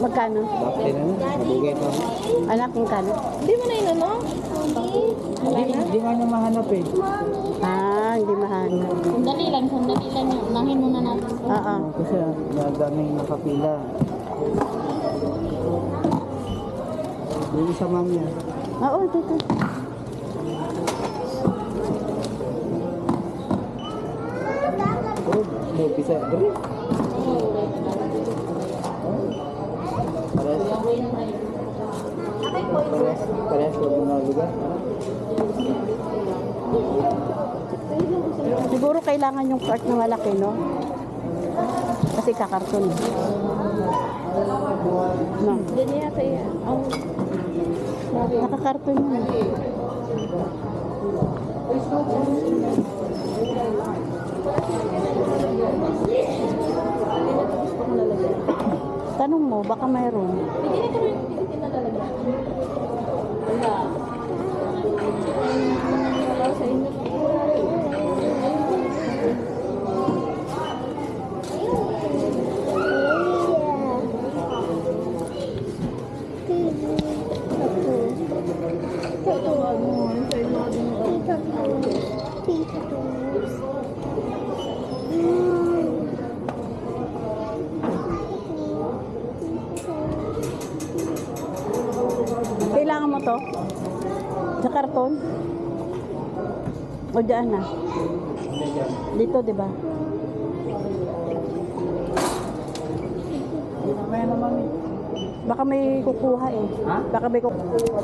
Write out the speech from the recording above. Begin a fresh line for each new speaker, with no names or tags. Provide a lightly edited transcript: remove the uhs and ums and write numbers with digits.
Magkano?
Bakit na? Nabugay pa.
Anak, magkano?
Hindi mo na yun, ano?
Hindi nga niya mahanap eh.
Ah, hindi mahanap.
Sandali lang yun. Unahin muna natin.
Oo.
Kasi daming nakapila. Yung isa ma'am niya.
Oo, dito.
Oh, may pisa. Dali. Parehas sa mga lugar.
Siguro kailangan yung cart na malaki, no? Kasi kakarton. No.
Hindi yata yan.
Nakakarton yun. Tanong mo, baka mayroon.
Hindi na kami tinalalagyan. Wala. Wala sa inyo.
Kailangan mo to? Sa karton? O dyan na? Dito, di ba?
May naman eh.
Baka may kukuha eh.
Ha?
Baka may kukuha.